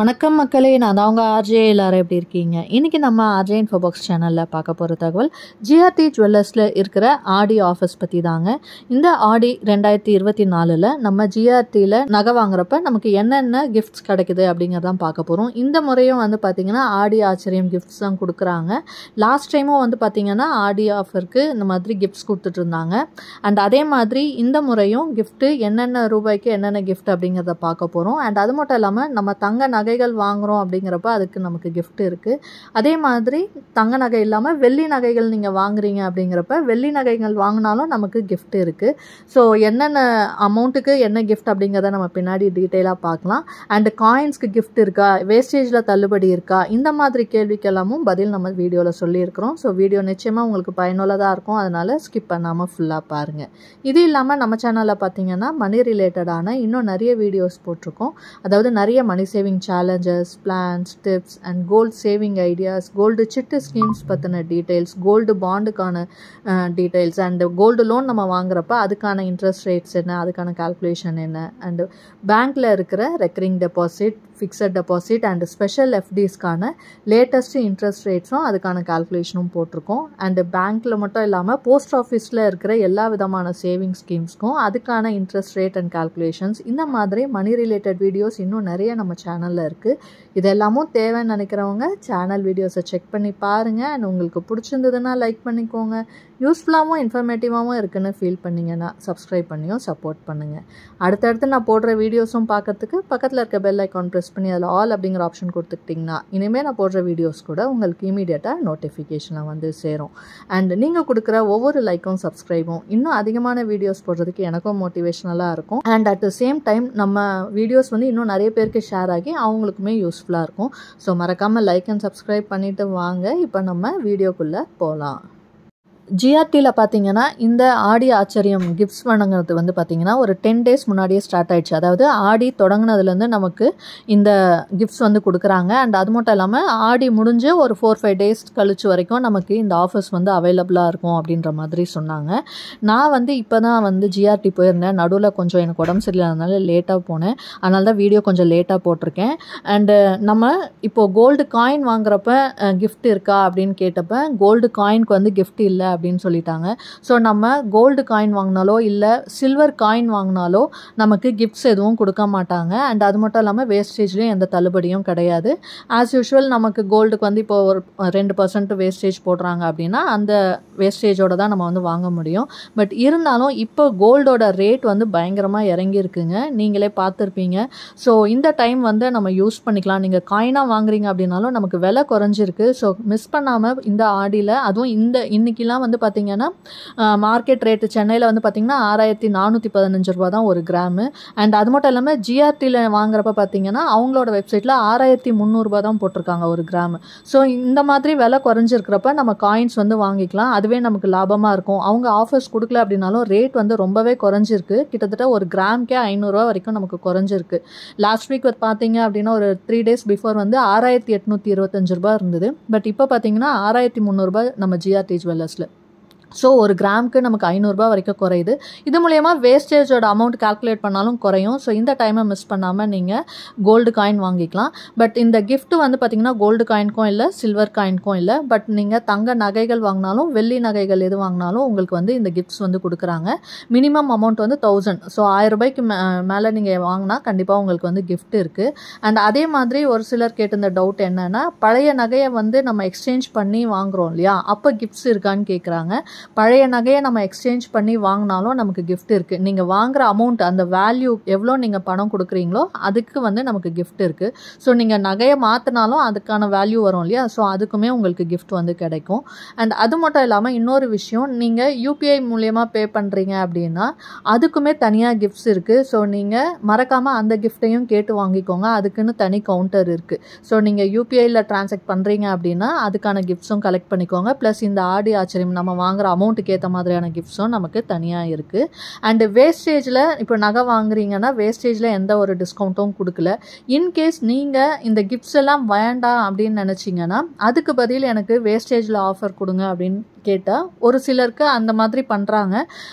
வணக்கம் மக்களே, நான் தான் உங்கள் ஆர்ஜே. எல்லாரும் எப்படி இருக்கீங்க? இன்றைக்கி நம்ம ஆர்ஜே இன்ஃபோபாக்ஸ் சேனலில் பார்க்க போகிற தகவல் ஜிஆர்டி ஜுவல்லர்ஸில் இருக்கிற ஆடி ஆஃபர்ஸ் பற்றி தாங்க. இந்த ஆடி 2024 நம்ம ஜிஆர்டியில் நகை வாங்குறப்ப நமக்கு என்னென்ன கிஃப்ட்ஸ் கிடைக்குது அப்படிங்கிறதான் பார்க்க போகிறோம். இந்த முறையும் வந்து பார்த்திங்கன்னா ஆடி ஆச்சரியம் கிஃப்ட்ஸ் தான் கொடுக்குறாங்க. லாஸ்ட் டைமும் வந்து பார்த்திங்கன்னா ஆடி ஆஃபருக்கு இந்த மாதிரி கிஃப்ட்ஸ் கொடுத்துட்டு இருந்தாங்க. அண்ட் அதே மாதிரி இந்த முறையும் கிஃப்ட்டு என்னென்ன ரூபாய்க்கு என்னென்ன கிஃப்ட் அப்படிங்கிறத பார்க்க போகிறோம். அண்ட் அது மட்டும் இல்லாமல் நம்ம தங்க நகைகள் வாங்குறோம் அப்படிங்கிறப்ப அதுக்கு நமக்கு கிஃப்ட் இருக்குது. அதே மாதிரி தங்க நகை இல்லாமல் வெள்ளி நகைகள் நீங்கள் வாங்குறீங்க அப்படிங்கிறப்ப வெள்ளி நகைகள் வாங்கினாலும் நமக்கு கிஃப்ட் இருக்குது. ஸோ என்னென்ன அமௌண்ட்டுக்கு என்ன கிஃப்ட் அப்படிங்கிறத நம்ம பின்னாடி டீட்டெயிலாக பார்க்கலாம். அண்டு காயின்ஸ்க்கு கிஃப்ட் இருக்கா, வேஸ்டேஜில் தள்ளுபடி இருக்கா, இந்த மாதிரி கேள்விக்கெல்லாமும் பதில் நம்ம வீடியோவில் சொல்லியிருக்கிறோம். ஸோ வீடியோ நிச்சயமாக உங்களுக்கு பயனுள்ளதாக இருக்கும். அதனால் ஸ்கிப் பண்ணாமல் ஃபுல்லாக பாருங்கள். இது இல்லாமல் நம்ம சேனலில் பார்த்தீங்கன்னா மணி ரிலேட்டடான இன்னும் நிறைய வீடியோஸ் போட்டிருக்கோம். அதாவது நிறைய money saving challenges, plans, tips and gold saving ideas, gold chit schemes பற்றின டீட்டெயில்ஸ், கோல்டு பாண்டுக்கான டீட்டெயில்ஸ் அண்ட் கோல்டு லோன் நம்ம வாங்குறப்ப அதுக்கான இன்ட்ரெஸ்ட் ரேட்ஸ் என்ன, அதுக்கான கால்குலேஷன் என்ன, அண்டு பேங்க்கில் இருக்கிற recurring deposit, fixed deposit and special எஃப்டிஸ்க்கான லேட்டஸ்ட் இன்ட்ரெஸ்ட் ரேட்ஸும் அதுக்கான கால்குலேஷனும் போட்டிருக்கோம். அண்டு பேங்க்கில் மட்டும் இல்லாமல் போஸ்ட் ஆஃபீஸில் இருக்கிற எல்லா விதமான சேவிங் ஸ்கீம்ஸ்க்கும் அதுக்கான இன்ட்ரெஸ்ட் ரேட் அண்ட் கால்குலேஷன்ஸ், இந்த மாதிரி மணி ரிலேட்டட் வீடியோஸ் இன்னும் நிறைய நம்ம சேனலில் இருக்குது. இதெல்லாமும் தேவைன்னு நினைக்கிறவங்க சேனல் வீடியோஸை செக் பண்ணி பாருங்கள். அண்ட் உங்களுக்கு பிடிச்சிருந்ததுன்னா லைக் பண்ணிக்கோங்க. யூஸ்ஃபுல்லாகவும் இன்ஃபர்மேட்டிவாகவும் இருக்குன்னு ஃபீல் பண்ணிங்கன்னா சப்ஸ்கிரைப் பண்ணியும் சப்போர்ட் பண்ணுங்கள். அடுத்தடுத்து நான் போடுற வீடியோஸும் பார்க்கறதுக்கு பக்கத்தில் இருக்க பெல் ஐக்கான் ப்ரெஸ் பண்ணி அதில் ஆல் அப்படிங்கிற ஆப்ஷன் கொடுத்துக்கிட்டிங்கன்னா இனிமேல் நான் போடுற வீடியோஸ் கூட உங்களுக்கு இமீடியட்டாக நோட்டிஃபிகேஷனில் வந்து சேரும். அண்ட் நீங்கள் கொடுக்குற ஒவ்வொரு லைக்கும் சப்ஸ்கிரைபும் இன்னும் அதிகமான வீடியோஸ் போடுறதுக்கு எனக்கும் மோட்டிவேஷனலாக இருக்கும். And at the same time நம்ம வீடியோஸ் வந்து இன்னும் நிறைய பேருக்கு ஷேர் ஆகி அவங்களுக்குமே யூஸ்ஃபுல்லாக இருக்கும். ஸோ மறக்காமல் லைக் அண்ட் சப்ஸ்கிரைப் பண்ணிவிட்டு வாங்க. இப்போ நம்ம வீடியோக்குள்ளே போகலாம். ஜிஆர்டியில் பார்த்தீங்கன்னா இந்த ஆடி ஆச்சரியம் கிஃப்ட்ஸ் வழங்குறது வந்து பார்த்திங்கன்னா ஒரு 10 days முன்னாடியே ஸ்டார்ட் ஆகிடுச்சு. அதாவது ஆடி தொடங்கினதுலேருந்து நமக்கு இந்த கிஃப்ட்ஸ் வந்து கொடுக்குறாங்க. அண்ட் அது மட்டும் இல்லாமல் ஆடி முடிஞ்சு ஒரு 4-5 days கழிச்சு வரைக்கும் நமக்கு இந்த ஆஃபர்ஸ் வந்து அவைலபிளாக இருக்கும் அப்படின்ற மாதிரி சொன்னாங்க. நான் வந்து இப்போ தான் வந்து ஜிஆர்டி போயிருந்தேன். நடுவில் கொஞ்சம் எனக்கு உடம்பு சரியில்லாதனால லேட்டாக போனேன். அதனால தான் வீடியோ கொஞ்சம் லேட்டாக போட்டிருக்கேன். அண்டு நம்ம இப்போது கோல்டு காயின் வாங்குறப்ப கிஃப்ட் இருக்கா அப்படின்னு கேட்டப்ப கோல்டு காயினுக்கு வந்து கிஃப்ட் இல்லை அப்படின்னு சொல்லிட்டாங்க. ஸோ நம்ம கோல்டு காயின் வாங்கினாலோ இல்லை சில்வர் காயின் வாங்கினாலோ நமக்கு கிஃப்ட்ஸ் எதுவும் கொடுக்க மாட்டாங்க. அண்ட் அது மட்டும் இல்லாமல் வேஸ்டேஜ்லேயும் எந்த தள்ளுபடியும் கிடையாது. ஆஸ் யூஷுவல் நமக்கு கோல்டுக்கு வந்து இப்போ ஒரு 2% வேஸ்டேஜ் போடுறாங்க அப்படின்னா அந்த வேஸ்டேஜோடு தான் நம்ம வந்து வாங்க முடியும். பட் இருந்தாலும் இப்போ கோல்டோட ரேட் வந்து பயங்கரமாக இறங்கியிருக்குங்க. நீங்களே பார்த்துருப்பீங்க. ஸோ இந்த டைம் வந்து நம்ம யூஸ் பண்ணிக்கலாம். நீங்கள் காயினாக வாங்குறீங்க அப்படின்னாலும் நமக்கு விலை குறைஞ்சிருக்கு. ஸோ மிஸ் பண்ணாமல் இந்த ஆடியில், அதுவும் இன்னைக்கெலாம் வந்து பார்த்திங்கன்னா மார்க்கெட் ரேட்டு சென்னையில் வந்து பார்த்திங்கன்னா 6415 ரூபா தான் ஒரு கிராமு. அண்ட் அது மட்டும் இல்லாமல் ஜிஆர்டியில் வாங்குறப்ப பார்த்திங்கன்னா அவங்களோட வெப்சைட்டில் 6300 ரூபா தான் போட்டிருக்காங்க ஒரு கிராமு. ஸோ இந்த மாதிரி விலை குறைஞ்சிருக்கிறப்ப நம்ம காயின்ஸ் வந்து வாங்கிக்கலாம். அதுவே நமக்கு லாபமாக இருக்கும். அவங்க ஆஃபர்ஸ் கொடுக்கல அப்படின்னாலும் ரேட் வந்து ரொம்பவே குறைஞ்சிருக்கு. கிட்டத்தட்ட ஒரு கிராமுக்கே 500 ரூபா வரைக்கும் நமக்கு குறைஞ்சிருக்கு. லாஸ்ட் வீக் பார்த்தீங்க அப்படின்னா ஒரு 3 days பிஃபோர் வந்து 6825 ரூபா இருந்தது. பட் இப்போ பார்த்தீங்கன்னா 6300 ரூபா நம்ம ஜிஆர்டி ஜுவல்லர்ஸில். ஸோ ஒரு கிராமுக்கு நமக்கு 500 ரூபா வரைக்கும் குறையுது. இது மூலயமா வேஸ்டேஜோட அமௌண்ட் கால்குலேட் பண்ணாலும் குறையும். ஸோ இந்த டைமை மிஸ் பண்ணாமல் நீங்கள் கோல்டு காயின் வாங்கிக்கலாம். பட் இந்த கிஃப்ட் வந்து பார்த்திங்கன்னா கோல்டு காயினுக்கும் இல்லை, சில்வர் காயினுக்கும் இல்லை. பட் நீங்கள் தங்க நகைகள் வாங்கினாலும் வெள்ளி நகைகள் எது வாங்கினாலும் உங்களுக்கு வந்து இந்த கிஃப்ட்ஸ் வந்து கொடுக்குறாங்க. மினிமம் அமௌண்ட் வந்து 1000. ஸோ 1000 ரூபாய்க்கு மேலே நீங்கள் வாங்கினா கண்டிப்பாக உங்களுக்கு வந்து கிஃப்ட் இருக்குது. அண்ட் அதே மாதிரி ஒரு சிலர் கேட்டிருந்த டவுட் என்னென்னா, பழைய நகையை வந்து நம்ம எக்ஸ்சேஞ்ச் பண்ணி வாங்குகிறோம் இல்லையா, அப்போ கிஃப்ட்ஸ் இருக்கான்னு கேட்குறாங்க. பழைய நகையை நம்ம எக்ஸ்சேஞ்ச் பண்ணி வாங்கினாலும் நமக்கு கிஃப்ட் இருக்குது. நீங்கள் வாங்குகிற அமௌண்ட், அந்த வேல்யூ எவ்வளோ நீங்கள் பணம் கொடுக்குறீங்களோ அதுக்கு வந்து நமக்கு கிஃப்ட் இருக்குது. ஸோ நீங்கள் நகையை மாற்றினாலும் அதுக்கான வேல்யூ வரும் இல்லையா, ஸோ அதுக்குமே உங்களுக்கு கிஃப்ட் வந்து கிடைக்கும். அண்ட் அது மட்டும் இல்லாமல் இன்னொரு விஷயம், நீங்கள் யூபிஐ மூலயமா பே பண்ணுறீங்க அப்படின்னா அதுக்குமே தனியாக கிஃப்ட்ஸ் இருக்குது. ஸோ நீங்கள் மறக்காமல் அந்த கிஃப்ட்டையும் கேட்டு வாங்கிக்கோங்க. அதுக்குன்னு தனி கவுண்டர் இருக்குது. ஸோ நீங்கள் யூபிஐயில் ட்ரான்சாக்ட் பண்ணுறீங்க அப்படின்னா அதுக்கான கிஃப்ட்ஸும் கலெக்ட் பண்ணிக்கோங்க. ப்ளஸ் இந்த ஆடி ஆச்சரியம் நம்ம வாங்குகிற அமௌண்ட்டுக்கு ஏற்ற மாதிரியான கிஃப்ட்ஸும் நமக்கு தனியாக இருக்குது. அண்டு வேஸ்டேஜில் இப்போ நகை வாங்குறீங்கன்னா வேஸ்டேஜில் எந்த ஒரு டிஸ்கவுண்ட்டும் கொடுக்கல. இன்கேஸ் நீங்கள் இந்த கிஃப்ட்ஸ் எல்லாம் வேண்டாம் அப்படின்னு நினச்சிங்கன்னா அதுக்கு பதில் எனக்கு வேஸ்டேஜில் ஆஃபர் கொடுங்க அப்படின்னு கேட்டால் ஒரு சிலருக்கு அந்த மாதிரி பண்ணுறாங்க.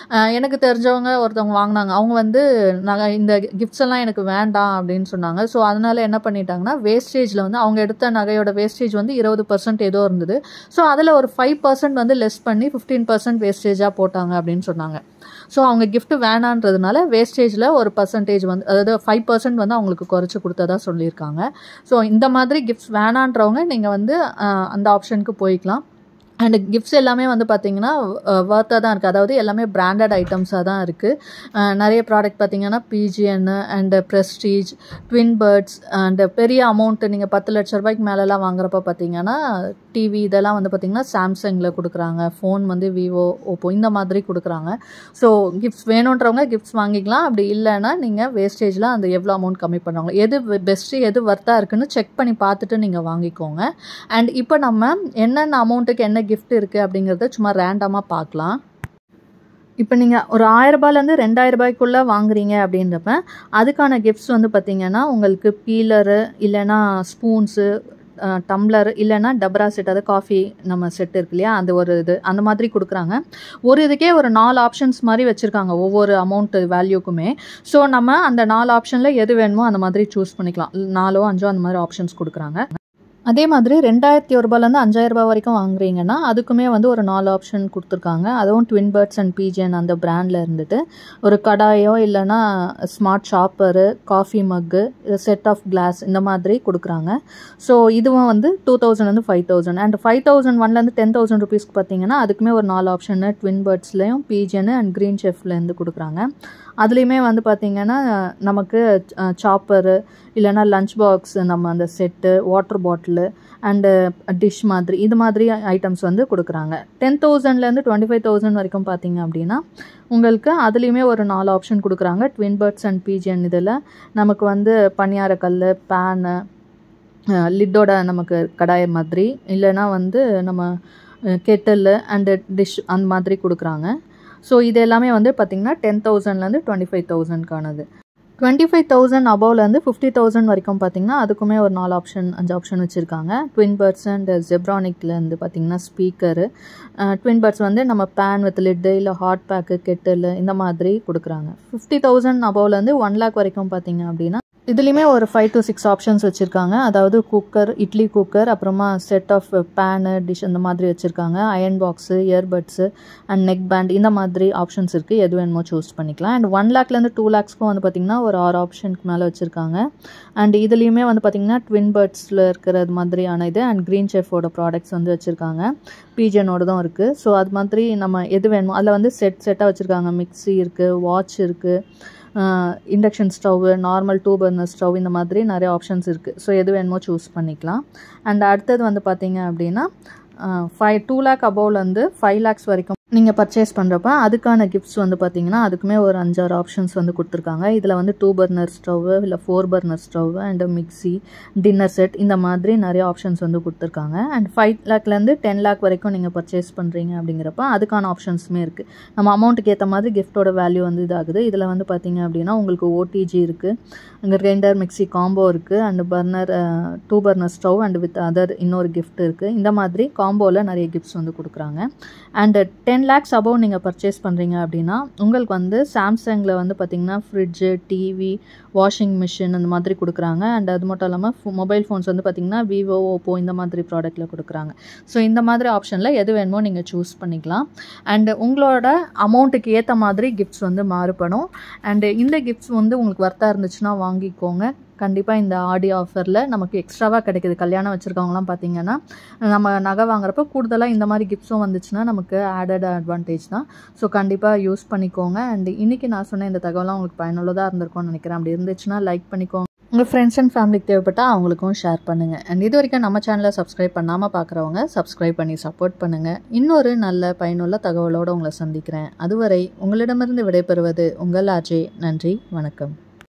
எனக்கு தெரிஞ்சவங்க ஒருத்தவங்க வாங்கினாங்க. அவங்க வந்து இந்த கிஃப்ட்ஸ் எல்லாம் எனக்கு வேண்டாம் அப்படின்னு சொன்னாங்க. ஸோ அதனால் என்ன பண்ணிட்டாங்கன்னா வேஸ்டேஜில் வந்து அவங்க எடுத்த நகையோட வேஸ்டேஜ் வந்து 20% ஏதோ இருந்தது. ஸோ அதில் ஒரு 5% வந்து லெஸ் பண்ணி 15% வேஸ்டேஜாக போட்டாங்க அப்படின்னு சொன்னாங்க. ஸோ அவங்க கிஃப்ட் வேணான்றதுனால வேஸ்டேஜில் ஒரு பர்சன்டேஜ் வந்து அதாவது 5% வந்து அவங்களுக்கு குறைச்சி கொடுத்ததா சொல்லியிருக்காங்க. ஸோ இந்த மாதிரி கிஃப்ட்ஸ் வேணான்றவங்க நீங்கள் வந்து அந்த ஆப்ஷனுக்கு போய்க்கலாம். அண்ட் கிஃப்ட்ஸ் எல்லாமே வந்து பார்த்திங்கன்னா வர்த்தாக தான் இருக்குது. அதாவது எல்லாமே பிராண்டட் ஐட்டம்ஸாக தான் இருக்குது. நிறைய ப்ராடக்ட் பார்த்திங்கன்னா BGN and Prestige, twin birds and பெரிய அமௌண்ட்டு நீங்கள் 10 லட்ச ரூபாய்க்கு மேலெலாம் வாங்குறப்ப பார்த்திங்கன்னா டிவி இதெல்லாம் வந்து பார்த்திங்கன்னா சாம்சங்கில் கொடுக்குறாங்க. ஃபோன் வந்து விவோ, ஓப்போ இந்த மாதிரி கொடுக்குறாங்க. ஸோ கிஃப்ட்ஸ் வேணுன்றவங்க கிஃப்ட்ஸ் வாங்கிக்கலாம். அப்படி இல்லைன்னா நீங்கள் வேஸ்டேஜில் அந்த எவ்வளோ அமௌண்ட் கம்மி பண்ணுவாங்க, எது பெஸ்ட்டு எது வர்த்தாக இருக்குன்னு செக் பண்ணி பார்த்துட்டு நீங்கள் வாங்கிக்கோங்க. அண்ட் இப்போ நம்ம என்னென்ன அமௌண்ட்டுக்கு என்ன கிஃப்ட் இருக்குது அப்படிங்கிறத சும்மா ரேண்டமாக பார்க்கலாம். இப்போ நீங்கள் ஒரு 1000 ரூபாயிலேருந்து 2000 ரூபாய்க்குள்ளே வாங்குறீங்க அப்படின்றப்ப அதுக்கான கிஃப்ட்ஸ் வந்து பார்த்திங்கன்னா உங்களுக்கு பீலரு இல்லைன்னா ஸ்பூன்ஸு, டம்ளர் இல்லைன்னா டப்ரா செட், அதாவது காஃபி நம்ம செட் இருக்கு இல்லையா, அந்த ஒரு இது அந்த மாதிரி கொடுக்குறாங்க. ஒரு இதுக்கே ஒரு 4 ஆப்ஷன்ஸ் மாதிரி வச்சுருக்காங்க ஒவ்வொரு அமௌண்ட்டு வேல்யூக்குமே. ஸோ நம்ம அந்த 4 ஆப்ஷனில் எது வேணுமோ அந்த மாதிரி சூஸ் பண்ணிக்கலாம். 4ஓ 5ஓ அந்த மாதிரி ஆப்ஷன்ஸ் கொடுக்குறாங்க. அதே மாதிரி 2001 ரூபாயிலேருந்து 5000 ரூபாய் வரைக்கும் வாங்குறீங்கன்னா அதுக்குமே வந்து ஒரு 4 ஆப்ஷன் கொடுத்துருக்காங்க. அதுவும் ட்வின் பேர்ட்ஸ் அண்ட் பிஜிஎன் அந்த பிராண்டில் இருந்துட்டு ஒரு கடாயோ இல்லைனா ஸ்மார்ட் ஷாப்பரு, காஃபி மக்கு, செட் ஆஃப் கிளாஸ் இந்த மாதிரி கொடுக்குறாங்க. ஸோ இதுவும் வந்து 2000 5000 அண்ட் 5001 10,000 ருபீஸ்க்கு பார்த்தீங்கன்னா அதுக்குமே ஒரு 4 ஆப்ஷனு ட்வின் பேர்ட்ஸ்லேயும் பிஜிஎன் அண்ட் க்ரீன் செஃப்லேருந்து கொடுக்குறாங்க. அதுலேயுமே வந்து பார்த்திங்கன்னா நமக்கு சாப்பரு இல்லைனா லஞ்ச் பாக்ஸ், நம்ம அந்த set, water bottle and dish மாதிரி இது மாதிரி ஐட்டம்ஸ் வந்து கொடுக்குறாங்க. 10,000 25,000 வரைக்கும் பார்த்திங்க அப்படின்னா உங்களுக்கு அதுலேயுமே ஒரு 4 ஆப்ஷன் கொடுக்குறாங்க. ட்வின் பேர்ட்ஸ் அண்ட் பிஜிஎன் இதில் நமக்கு வந்து பணியாரக்கல், பேனு, லிட்டோட நமக்கு கடாய மாதிரி இல்லைனா வந்து நம்ம கெட்டில் அண்டு டிஷ் அந்த மாதிரி கொடுக்குறாங்க. ஸோ இது எல்லாமே வந்து பார்த்திங்கன்னா 10,000 25,000க்கானது. 25,000 அபவ்லேருந்து 50,000 வரைக்கும் பார்த்திங்கன்னா அதுக்குமே ஒரு 4 ஆப்ஷன் 5 ஆப்ஷன் வச்சுருக்காங்க. ட்வின் பேர்ட்ஸ் அண்ட் ஜெப்ரானிக்லேருந்து பார்த்திங்கன்னா ஸ்பீக்கரு, ட்வின் பேர்ட்ஸ் வந்து நம்ம பேன் வித் லிட்டு இல்லை ஹாட் பேக்கு, கெட்டில் இந்த மாதிரி கொடுக்குறாங்க. 50,000 அபவ்லேருந்து 1 lakh வரைக்கும் பார்த்திங்க அப்படின்னா இதுலேயுமே ஒரு 5 to 6 ஆப்ஷன்ஸ் வச்சுருக்காங்க. அதாவது குக்கர், இட்லி குக்கர், அப்புறமா செட் ஆஃப் பேனு, டிஷ் அந்த மாதிரி வச்சுருக்காங்க. Iron box, earbuds and neck band இந்த மாதிரி ஆப்ஷன்ஸ் இருக்குது. எது வேணுமோ சூஸ் பண்ணிக்கலாம். அண்ட் 1 lakh 2 lakhஸ்க்கும் வந்து பார்த்திங்கன்னா ஒரு 6 ஆப்ஷனுக்கு மேலே வச்சுருக்காங்க. அண்ட் இதுலேயுமே வந்து பார்த்திங்கன்னா ட்வின் பேர்ட்ஸில் இருக்கிறது மாதிரியான இது அண்ட் க்ரீன் செஃபோட ப்ராடக்ட்ஸ் வந்து வச்சுருக்காங்க. பிஜிஎனோட தான் இருக்குது. ஸோ அது மாதிரி நம்ம எது வேணுமோ அதில் வந்து செட்டாக வச்சுருக்காங்க. மிக்ஸி இருக்குது, வாட்ச் இருக்குது, induction stove, normal 2 burner stove இந்த மாதிரி நிறைய ஆப்ஷன்ஸ் இருக்குது. ஸோ எது வேணுமோ சூஸ் பண்ணிக்கலாம். அண்ட் அடுத்தது வந்து பார்த்திங்க அப்படின்னா 2 lakh அபவ்லேருந்து 5 lakhs வரைக்கும் நீங்கள் பர்ச்சேஸ் பண்ணுறப்ப அதுக்கான கிஃப்ட்ஸ் வந்து பார்த்திங்கன்னா அதுக்குமே ஒரு 5-6 ஆப்ஷன்ஸ் வந்து கொடுத்துருக்காங்க. இதில் வந்து 2 பர்னர் ஸ்டவ்வு இல்லை 4 burner stove and mixie, dinner set இந்த மாதிரி நிறைய ஆப்ஷன்ஸ் வந்து கொடுத்துருக்காங்க. அண்ட் 5 lakh 10 lakh வரைக்கும் நீங்கள் பர்ச்சேஸ் பண்ணுறீங்க அப்படிங்கிறப்ப அதுக்கான ஆப்ஷன்ஸுமே இருக்குது. நம்ம அமௌண்ட்டுக்கு ஏற்ற மாதிரி கிஃப்ட்டோட வேல்யூ வந்து இதாகுது. இதில் வந்து பார்த்திங்க அப்படின்னா உங்களுக்கு ஓடிஜி இருக்குது, அங்கே கிரைண்டர் மிக்ஸி காம்போ இருக்குது, and burner 2 burner stove and with other இன்னொரு கிஃப்ட் இருக்குது. இந்த மாதிரி காம்போவில் நிறைய கிஃப்ட்ஸ் வந்து கொடுக்குறாங்க. அண்டு 10 lakhs அபவ் நீங்கள் பர்ச்சேஸ் பண்ணுறீங்க அப்படின்னா உங்களுக்கு வந்து சாம்சங்கில் வந்து பார்த்திங்கன்னா ஃப்ரிட்ஜு, டிவி, வாஷிங் மிஷின் அந்த மாதிரி கொடுக்குறாங்க. அண்ட் அது மட்டும் இல்லாமல் மொபைல் ஃபோன்ஸ் வந்து பார்த்திங்கன்னா விவோ, ஓப்போ இந்த மாதிரி ப்ராடக்ட்டில் கொடுக்குறாங்க. ஸோ இந்த மாதிரி ஆப்ஷனில் எது வேணுமோ நீங்கள் சூஸ் பண்ணிக்கலாம். அண்டு உங்களோட அமௌண்ட்டுக்கு ஏற்ற மாதிரி கிஃப்ட்ஸ் வந்து மாறுபடும். அண்டு இந்த கிஃப்ட்ஸ் வந்து உங்களுக்கு வர்த்தாக இருந்துச்சுன்னா வாங்கிக்கோங்க. கண்டிப்பாக இந்த ஆடி ஆஃபரில் நமக்கு எக்ஸ்ட்ராவாக கிடைக்குது. கல்யாணம் வச்சுருக்கவங்களாம் பார்த்திங்கன்னா நம்ம நகை வாங்குறப்போ கூடுதலாக இந்த மாதிரி கிஃப்ட்ஸும் வந்துச்சுன்னா நமக்கு ஆடட் அட்வான்டேஜ் தான். ஸோ கண்டிப்பாக யூஸ் பண்ணிக்கோங்க. அண்ட் இன்றைக்கி நான் சொன்ன இந்த தகவலாம் உங்களுக்கு பயனுள்ளதாக இருந்திருக்கும்னு நினைக்கிறேன். அப்படி இருந்துச்சுன்னா லைக் பண்ணிக்கோங்க. உங்கள் ஃப்ரெண்ட்ஸ் அண்ட் ஃபேமிலிக்கு தேவைப்பட்டால் அவங்களுக்கும் ஷேர் பண்ணுங்கள். அண்ட் இது வரைக்கும் நம்ம சேனலை சப்ஸ்கிரைப் பண்ணாமல் பார்க்குறவங்க சப்ஸ்கிரைப் பண்ணி சப்போர்ட் பண்ணுங்கள். இன்னொரு நல்ல பயனுள்ள தகவலோடு உங்களை சந்திக்கிறேன். அதுவரை உங்களிடமிருந்து விடைபெறுவது உங்கள் அஜய். நன்றி, வணக்கம்.